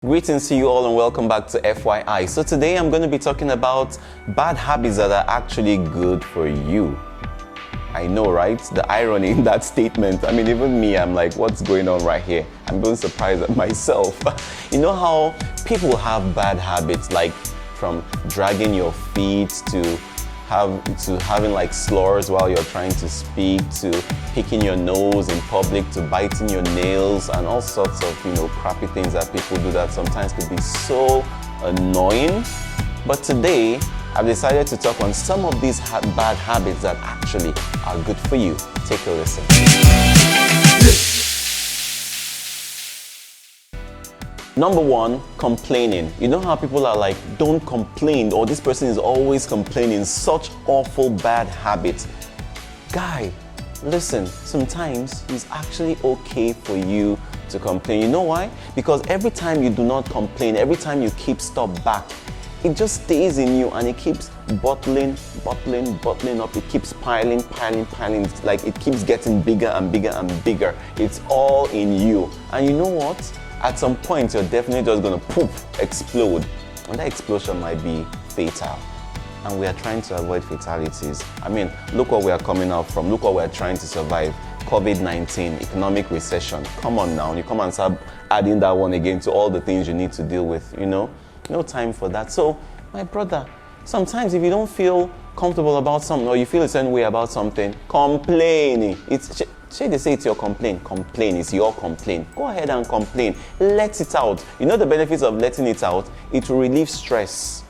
Greetings to you all and welcome back to FYI. So today I'm going to be talking about bad habits that are actually good for you. I know, right? The irony in that statement. I mean, even me, I'm like, what's going on right here? I'm going surprised at myself. You know how people have bad habits, like from dragging your feet to having like slurs while you're trying to speak, to picking your nose in public, to biting your nails, and all sorts of, crappy things that people do that sometimes could be so annoying. But today, I've decided to talk on some of these bad habits that actually are good for you. Take a listen. Number one, complaining. You know how people are like, don't complain, or this person is always complaining. Such awful bad habits. Guy, listen, sometimes it's actually okay for you to complain. You know why? Because every time you do not complain, every time you keep stuff back, it just stays in you and it keeps bottling up. It keeps piling. It's like it keeps getting bigger and bigger and bigger. It's all in you. And you know what? At some point, you're definitely just gonna poof, explode. And that explosion might be fatal. And we are trying to avoid fatalities. I mean, look what we are coming out from. Look what we are trying to survive. COVID-19, economic recession. Come on now, you come and start adding that one again to all the things you need to deal with, No time for that. So, my brother, sometimes if you don't feel comfortable about something or you feel a certain way about something, complain. Say they say it's your complaint. Complain. It's your complaint. Go ahead and complain. Let it out. You know the benefits of letting it out? It will relieve stress.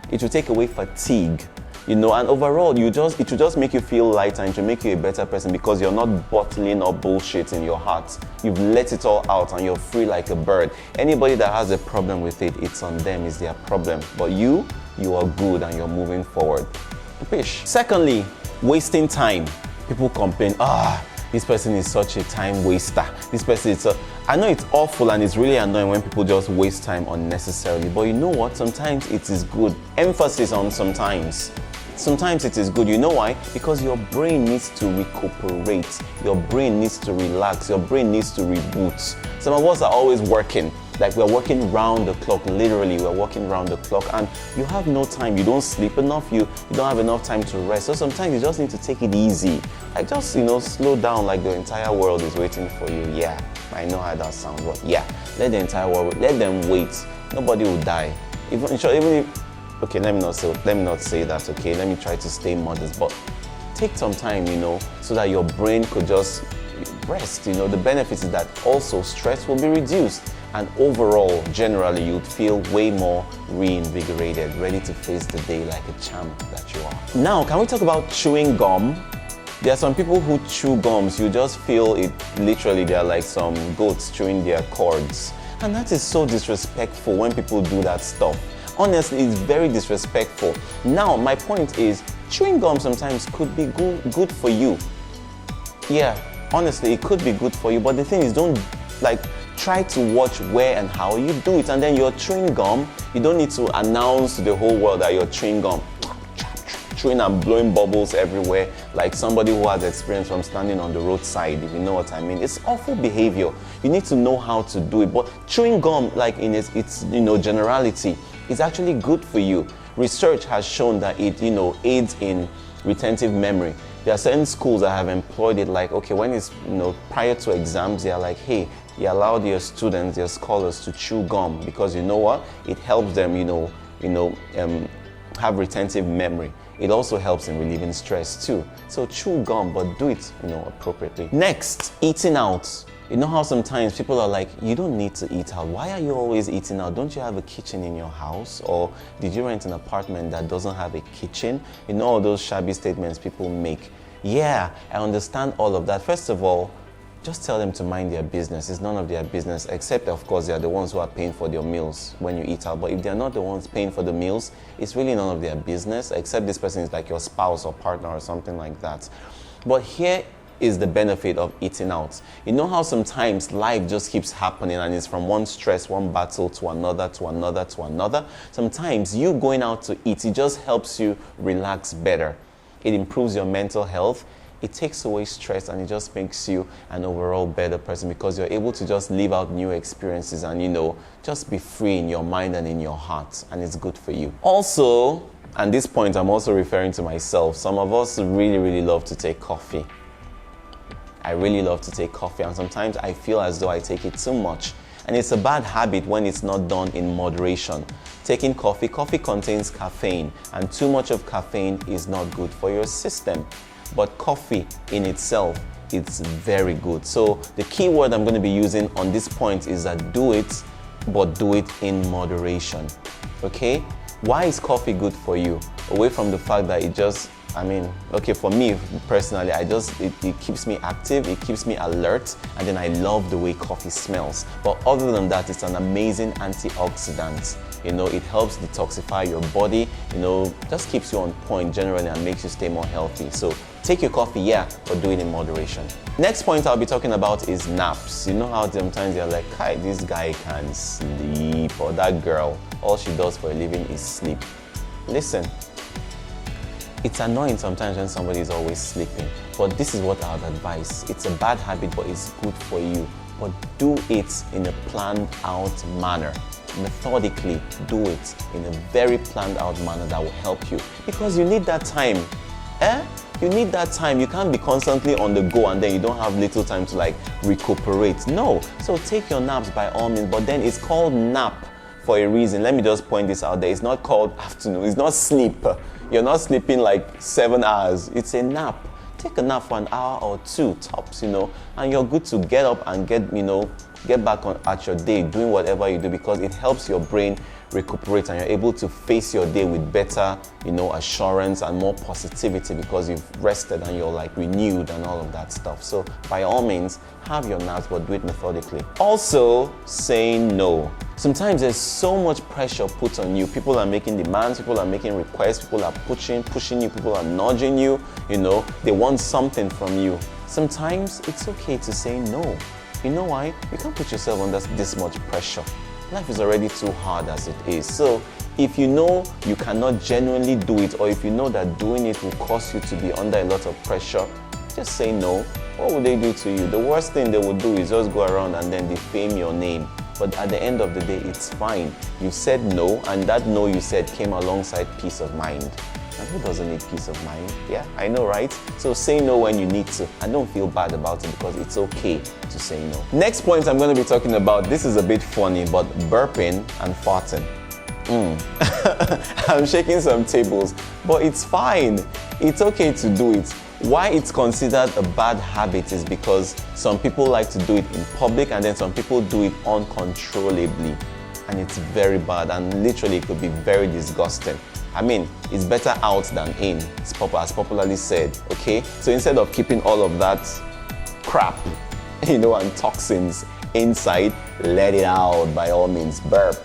It will take away fatigue. And overall, it will just make you feel lighter and it will make you a better person because you're not bottling up bullshit in your heart. You've let it all out and you're free like a bird. Anybody that has a problem with it, it's on them, it's their problem. But you are good and you're moving forward. Fish. Secondly, wasting time. People complain, this person is such a time waster. This person is I know it's awful and it's really annoying when people just waste time unnecessarily, but you know what? Sometimes it is good. Emphasis on sometimes. Sometimes it is good. You know why? Because your brain needs to recuperate. Your brain needs to relax. Your brain needs to reboot. Some of us are always working. Like we're working round the clock, literally we're working round the clock and you have no time, you don't sleep enough, you don't have enough time to rest. So sometimes you just need to take it easy. Like just, slow down like the entire world is waiting for you. Yeah, I know how that sounds, but yeah, let the entire world, let them wait. Nobody will die. Even if, okay, let me not say that, okay? Let me try to stay modest, but take some time, so that your brain could just rest. The benefits is that also stress will be reduced. And overall, generally, you'd feel way more reinvigorated, ready to face the day like a champ that you are. Now, can we talk about chewing gum? There are some people who chew gums, you just feel it, literally, they're like some goats chewing their cords. And that is so disrespectful when people do that stuff. Honestly, it's very disrespectful. Now, my point is, chewing gum sometimes could be good for you. Yeah, honestly, it could be good for you, but the thing is, don't try to watch where and how you do it. And then you're chewing gum, you don't need to announce to the whole world that you're chewing gum. Chewing and blowing bubbles everywhere like somebody who has experience from standing on the roadside, if you know what I mean. It's awful behavior. You need to know how to do it. But chewing gum, like in its generality, is actually good for you. Research has shown that it aids in retentive memory. There are certain schools that have employed it like, okay, when it's prior to exams, they are like, hey, you allow your students, your scholars to chew gum because you know what? It helps them, have retentive memory. It also helps in relieving stress too. So chew gum, but do it, appropriately. Next, eating out. You know how sometimes people are like, you don't need to eat out. Why are you always eating out? Don't you have a kitchen in your house? Or did you rent an apartment that doesn't have a kitchen? All those shabby statements people make. Yeah, I understand all of that. First of all, just tell them to mind their business. It's none of their business, except of course they are the ones who are paying for their meals when you eat out. But if they're not the ones paying for the meals, it's really none of their business, except this person is like your spouse or partner or something like that. But here is the benefit of eating out. You know how sometimes life just keeps happening and it's from one stress, one battle to another, to another, to another. Sometimes you going out to eat, it just helps you relax better. It improves your mental health. it takes away stress and it just makes you an overall better person because you're able to just live out new experiences and, just be free in your mind and in your heart, and it's good for you. Also, at this point, I'm also referring to myself. Some of us really, really love to take coffee. I really love to take coffee, and sometimes I feel as though I take it too much. And it's a bad habit when it's not done in moderation. Taking coffee contains caffeine, and too much of caffeine is not good for your system. But coffee in itself, it's very good. So the key word I'm going to be using on this point is that do it, but do it in moderation. Okay? Why is coffee good for you? Away from the fact that it just, for me personally, it keeps me active, it keeps me alert, and then I love the way coffee smells. But other than that, it's an amazing antioxidant. It helps detoxify your body, just keeps you on point generally and makes you stay more healthy. So take your coffee, yeah, but do it in moderation. Next point I'll be talking about is naps. You know how sometimes you're like, hi, this guy can sleep, or that girl, all she does for a living is sleep. Listen, it's annoying sometimes when somebody is always sleeping, but this is what I would advise. It's a bad habit, but it's good for you. But do it in a planned out manner. Methodically do it in a very planned out manner that will help you, because you need that time. You need that time. You can't be constantly on the go and then you don't have little time to recuperate. No. So take your naps by all means, but then it's called nap for a reason. Let me just point this out there. It's not called afternoon. It's not sleep. You're not sleeping 7 hours. It's a nap. Take a nap for an hour or two tops, and you're good to get up and get back on at your day doing whatever you do, because it helps your brain recuperate and you're able to face your day with better, assurance and more positivity because you've rested and you're renewed and all of that stuff. So by all means, have your naps, but do it methodically. Also, say no. Sometimes there's so much pressure put on you. People are making demands, people are making requests, people are pushing you, people are nudging you, they want something from you. Sometimes it's okay to say no. You know why? You can't put yourself under this much pressure. Life is already too hard as it is. So if you know you cannot genuinely do it, or if you know that doing it will cause you to be under a lot of pressure, just say no. What would they do to you? The worst thing they would do is just go around and then defame your name. But at the end of the day, it's fine. You said no, and that no you said came alongside peace of mind. And who doesn't need peace of mind? Yeah, I know, right? So say no when you need to, and don't feel bad about it, because it's okay to say no. Next point I'm going to be talking about, this is a bit funny, but burping and farting. I'm shaking some tables, but it's fine. It's okay to do it. Why it's considered a bad habit is because some people like to do it in public, and then some people do it uncontrollably, and it's very bad, and literally it could be very disgusting. It's better out than in, as popularly said, okay? So instead of keeping all of that crap, and toxins inside, let it out by all means. Burp,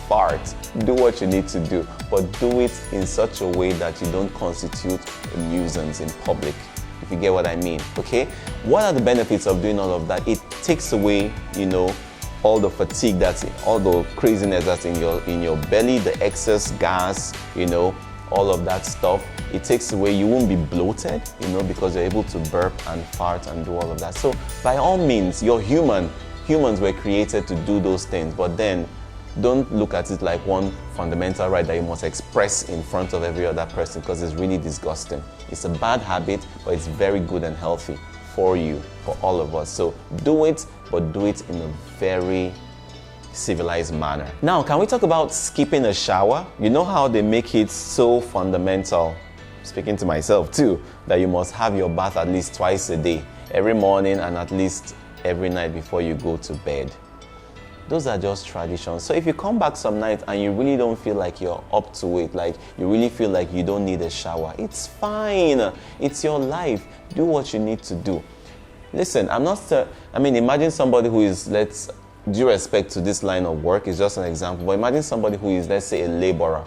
fart, do what you need to do, but do it in such a way that you don't constitute a nuisance in public, if you get what I mean, okay? What are the benefits of doing all of that? It takes away, all the fatigue all the craziness that's in your belly, the excess gas, all of that stuff. It takes away, you won't be bloated, because you're able to burp and fart and do all of that. So by all means, you're human. Humans were created to do those things, but then don't look at it like one fundamental right that you must express in front of every other person, because it's really disgusting. It's a bad habit, but it's very good and healthy for you, for all of us. So do it, but do it in a very civilized manner. Now, can we talk about skipping a shower? You know how they make it so fundamental, speaking to myself too, that you must have your bath at least twice a day, every morning and at least every night before you go to bed. Those are just traditions. So if you come back some night and you really don't feel like you're up to it, like you really feel like you don't need a shower, it's fine. It's your life. Do what you need to do. Listen, imagine somebody who is, due respect to this line of work, is just an example, but imagine somebody who is, let's say, a laborer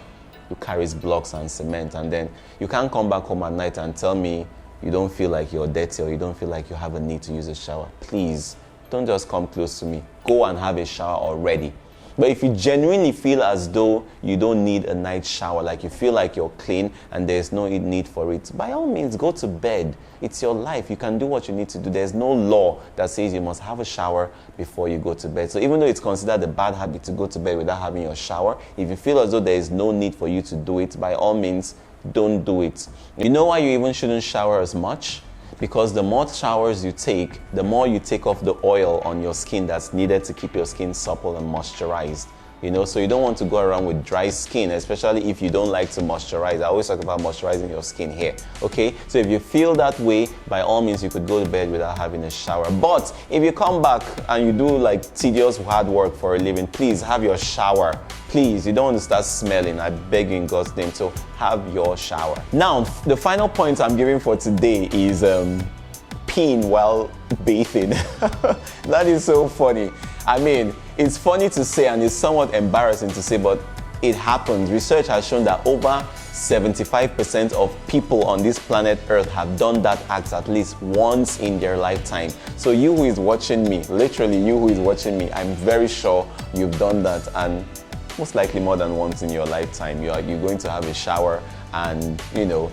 who carries blocks and cement, and then you can't come back home at night and tell me you don't feel like you're dirty or you don't feel like you have a need to use a shower. Please, don't just come close to me. Go and have a shower already. But if you genuinely feel as though you don't need a night shower, like you feel like you're clean and there's no need for it, by all means, go to bed. It's your life. You can do what you need to do. There's no law that says you must have a shower before you go to bed. So even though it's considered a bad habit to go to bed without having your shower, if you feel as though there is no need for you to do it, by all means, don't do it. You know why you even shouldn't shower as much? Because the more showers you take, the more you take off the oil on your skin that's needed to keep your skin supple and moisturized. You know, so you don't want to go around with dry skin, especially if you don't like to moisturize. I always talk about moisturizing your skin here, okay? So if you feel that way, by all means, you could go to bed without having a shower. But if you come back and you do like tedious hard work for a living, please have your shower. Please, you don't want to start smelling. I beg you in God's name, so have your shower. Now, the final point I'm giving for today is peeing while bathing. That is so funny. I mean, it's funny to say and it's somewhat embarrassing to say, but it happens. Research has shown that over 75% of people on this planet Earth have done that act at least once in their lifetime. So you who is watching me, literally you who is watching me, I'm very sure you've done that, and most likely more than once in your lifetime. You're going to have a shower and, you know,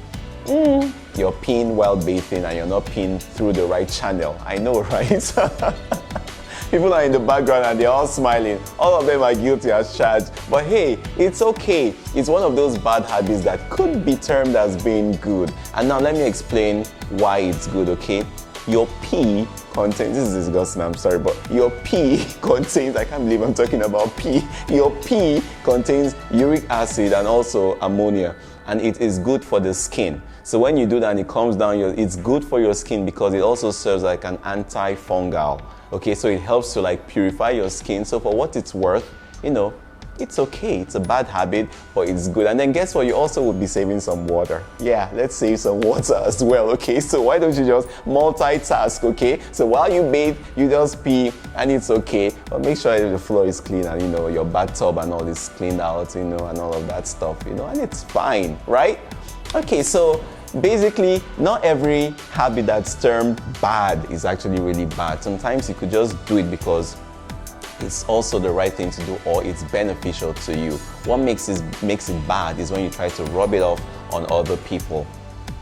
you're peeing while bathing and you're not peeing through the right channel. I know, right? People are in the background and they're all smiling. All of them are guilty as charged. But hey, it's okay. It's one of those bad habits that could be termed as being good. And now let me explain why it's good, okay? Your pee contains, this is disgusting, I'm sorry, but your pee contains, I can't believe I'm talking about pee. Your pee contains uric acid and also ammonia, and it is good for the skin. So when you do that and it comes down, it's good for your skin because it also serves like an antifungal. Okay, so it helps to like purify your skin. So for what it's worth, you know, it's okay. It's a bad habit, but it's good. And then guess what? You also would be saving some water. Yeah, let's save some water as well, okay? So why don't you just multitask, okay? So while you bathe, you just pee and it's okay. But make sure that the floor is clean and, you know, your bathtub and all this cleaned out, you know, and all of that stuff, you know, and it's fine, right? Okay, so basically, not every habit that's termed bad is actually really bad. Sometimes you could just do it because it's also the right thing to do or it's beneficial to you. What makes it bad is when you try to rub it off on other people.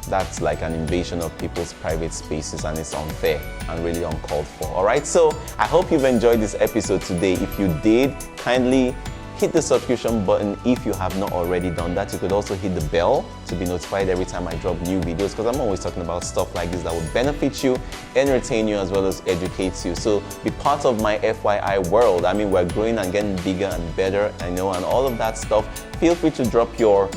That's like an invasion of people's private spaces and it's unfair and really uncalled for. All right, so I hope you've enjoyed this episode today. If you did, kindly hit the subscription button if you have not already done that. You could also hit the bell to be notified every time I drop new videos, because I'm always talking about stuff like this that will benefit you, entertain you, as well as educate you. So be part of my FYI world. I mean, we're growing and getting bigger and better, I know, and all of that stuff. Feel free to drop your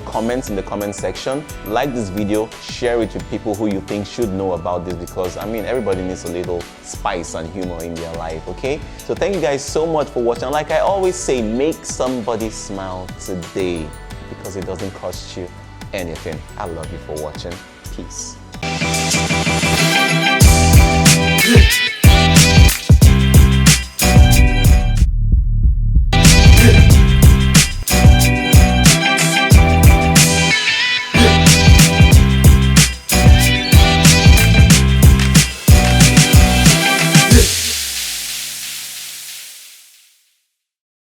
comments in the comment section. Like this video, share it with people who you think should know about this, because I mean, everybody needs a little spice and humor in their life, okay? So thank you guys so much for watching. Like I always say, make somebody smile today, because it doesn't cost you anything. I love you for watching. Peace.